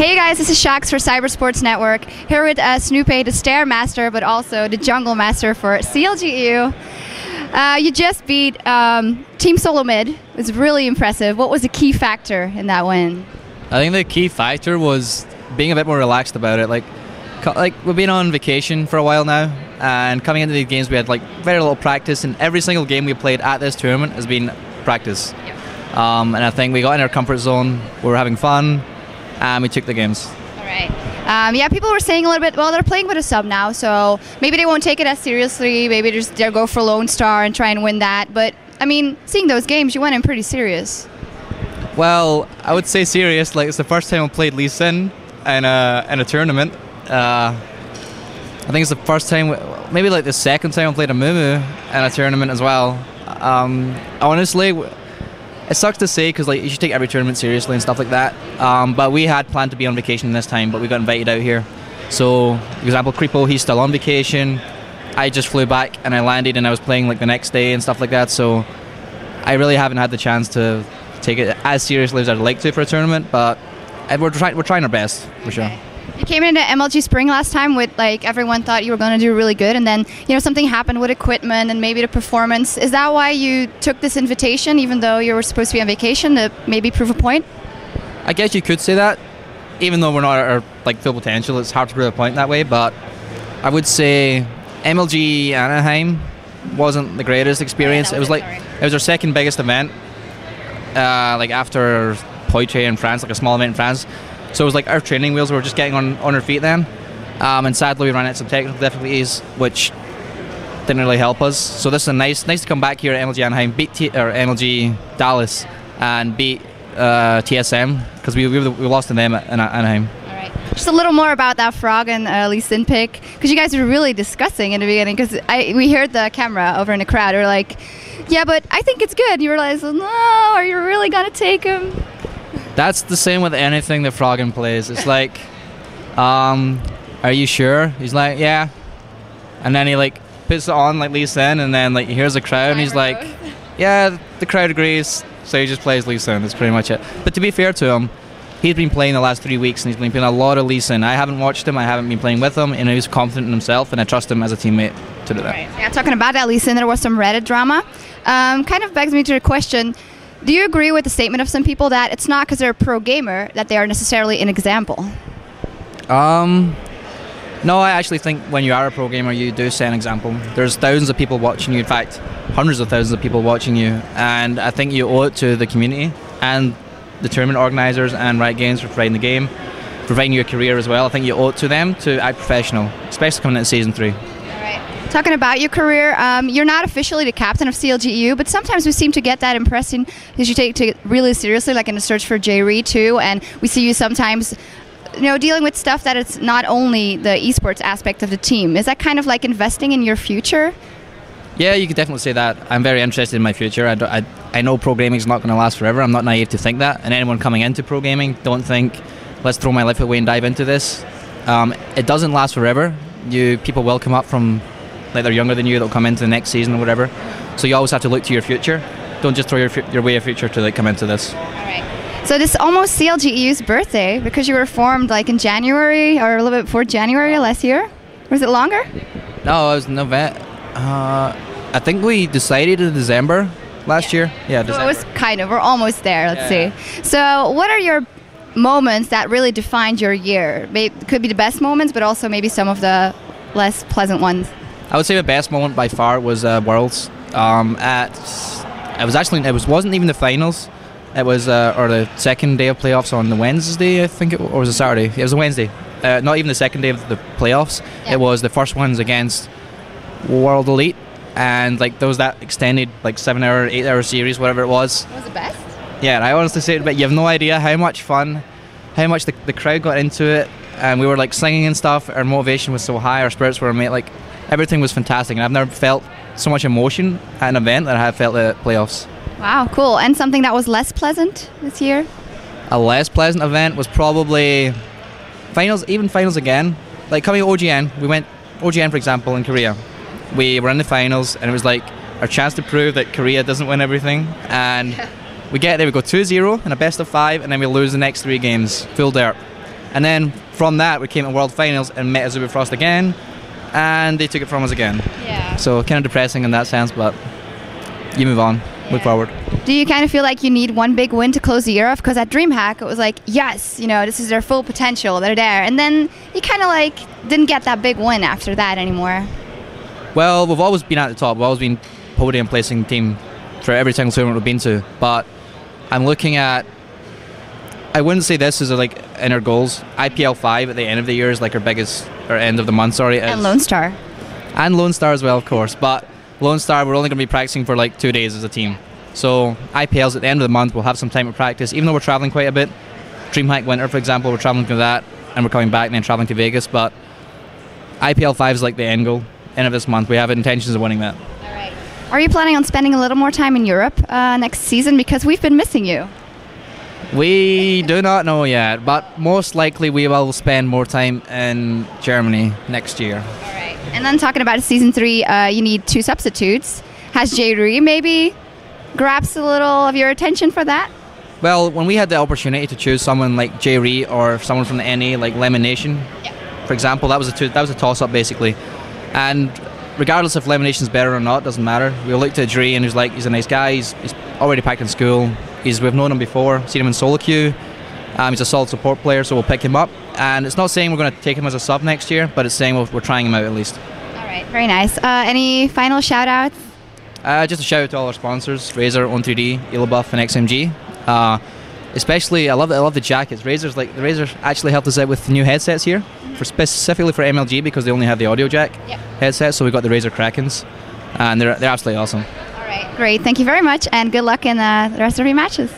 Hey guys, this is sjokz for Cybersports Network, here with Snoopeh, the Stair Master, but also the Jungle Master for CLG.eu. You just beat Team Solo Mid. It was really impressive. What was the key factor in that win? I think the key factor was being a bit more relaxed about it. Like we've been on vacation for a while now, and coming into these games we had very little practice, and every single game we played at this tournament has been practice. Yep. And I think we got in our comfort zone, we were having fun, and we took the games. All right. Yeah, people were saying a little bit, well, they're playing with a sub now, so maybe they won't take it as seriously. Maybe they'll go for Lone Star and try and win that. But, I mean, seeing those games, you went in pretty serious. Well, I would say serious. It's the first time I played Lee Sin in a tournament. I think it's the first time, maybe the second time I played a Mumu in a tournament as well. Honestly, it sucks to say because you should take every tournament seriously and stuff like that. But we had planned to be on vacation this time, but we got invited out here. So, for example, Creepo, he's still on vacation. I just flew back and I landed and I was playing the next day and stuff like that. So I really haven't had the chance to take it as seriously as I'd like to for a tournament. But we're trying our best for sure. You came into MLG Spring last time with everyone thought you were going to do really good, and then something happened with equipment and maybe the performance. Is that why you took this invitation, even though you were supposed to be on vacation, to maybe prove a point? I guess you could say that. Even though we're not at our full potential, it's hard to prove a point that way. But I would say MLG Anaheim wasn't the greatest experience. Yeah, it was our second biggest event, after Poitiers in France, a small event in France. So it was our training wheels were just getting on our feet then, and sadly we ran into some technical difficulties which didn't really help us. So this is nice to come back here at MLG Anaheim, beat MLG Dallas, and beat TSM because we lost to them in Anaheim. All right. Just a little more about that Frog and Lee Sin pick, because you guys were really discussing in the beginning. Because we heard the camera over in the crowd. We're like, yeah, but I think it's good. And you realize, no, are you really gonna take him? That's the same with anything that Froggen plays. It's are you sure? He's like, yeah. And then he puts it on Lee Sin, and then he hears the crowd, and he's like, yeah, the crowd agrees. So he just plays Lee Sin. That's pretty much it. But to be fair to him, he's been playing the last 3 weeks, and he's been playing a lot of Lee Sin. I haven't watched him. I haven't been playing with him, and he's confident in himself, and I trust him as a teammate to do that. Right. Yeah, talking about that Lee Sin, there was some Reddit drama. Kind of begs me to the question. Do you agree with the statement of some people that it's not because they're a pro gamer that they are necessarily an example? No, I actually think when you are a pro gamer, you do set an example. There's thousands of people watching you, in fact, hundreds of thousands of people watching you, and I think you owe it to the community and the tournament organisers and Riot Games for providing the game, providing you a career as well. I think you owe it to them to act professional, especially coming into Season 3. Talking about your career, you're not officially the captain of CLG.eu, but sometimes we seem to get that impression because you take it really seriously, like in the search for J-Ree too, and we see you sometimes dealing with stuff that it's not only the esports aspect of the team. Is that kind of investing in your future? Yeah, you could definitely say that. I'm very interested in my future. I know pro gaming is not going to last forever. I'm not naive to think that, and anyone coming into pro gaming, don't think, let's throw my life away and dive into this. It doesn't last forever. People will come up from they're younger than you, that'll come into the next season or whatever. So you always have to look to your future. Don't just throw your way of future to come into this. All right. So this is almost CLG.eu's birthday because you were formed in January or a little bit before January last year. Was it longer? No, it was November. I think we decided in December last year. Yeah, December. So it was we're almost there. Let's see. So what are your moments that really defined your year? It could be the best moments, but also maybe some of the less pleasant ones. I would say the best moment by far was Worlds. It wasn't even the finals. It was or the second day of playoffs on the Wednesday, I think, or was it Saturday? It was a Wednesday. Not even the second day of the playoffs. Yeah. It was the first ones against World Elite, and there was that extended 7-hour, 8-hour series, whatever it was. It was the best. Yeah, I honestly say it, but you have no idea how much fun, how much the crowd got into it, and we were singing and stuff. Our motivation was so high, our spirits were everything was fantastic, and I've never felt so much emotion at an event that I have felt at playoffs. Wow, cool. And something that was less pleasant this year? A less pleasant event was probably finals, even finals again. Coming to OGN, we went OGN, for example, in Korea. We were in the finals, and it was our chance to prove that Korea doesn't win everything. And we get there, we go 2-0 in a best of 5, and then we lose the next 3 games, full dirt. And then from that, we came to World Finals and met Azuba Frost again, and they took it from us again. Yeah. So kind of depressing in that sense, but you move on, move forward. Do you kind of feel like you need one big win to close the year off? Because at DreamHack, it was like, yes, you know, this is their full potential, they're there. And then you kind of like didn't get that big win after that anymore. Well, we've always been at the top. We've always been podium placing team for every single tournament we've been to. But I'm looking at, I wouldn't say this is like in our goals. IPL 5 at the end of the year is like our biggest, or end of the month, sorry. And Lone Star. And Lone Star as well, of course. But Lone Star, we're only going to be practicing for like 2 days as a team. So IPL's at the end of the month, we'll have some time to practice, even though we're traveling quite a bit. DreamHack Winter, for example, we're traveling to that, and we're coming back and then traveling to Vegas. But IPL 5 is like the end goal. End of this month, we have intentions of winning that. All right. Are you planning on spending a little more time in Europe next season? Because we've been missing you. We do not know yet, but most likely we will spend more time in Germany next year. All right. And then talking about season 3, you need 2 substitutes. Has Jay maybe grabs a little of your attention for that? Well, when we had the opportunity to choose someone like Jay or someone from the NA, like Lemon Nation, for example, that was a toss-up basically. And regardless if Lemon Nation's better or not, doesn't matter. We looked at Dre and he's a nice guy. He's already packed in school. We've known him before, seen him in solo queue. He's a solid support player, so we'll pick him up. And it's not saying we're going to take him as a sub next year, but it's saying we're trying him out at least. All right, very nice. Any final shout-outs? Just a shout out to all our sponsors, Razer, On3D, Elobuff, and XMG. Especially, I love the jackets. The Razer actually helped us out with new headsets here, specifically for MLG, because they only have the audio jack headset. So we got the Razer Krakens, and they're absolutely awesome. All right, great. Thank you very much, and good luck in the rest of your matches.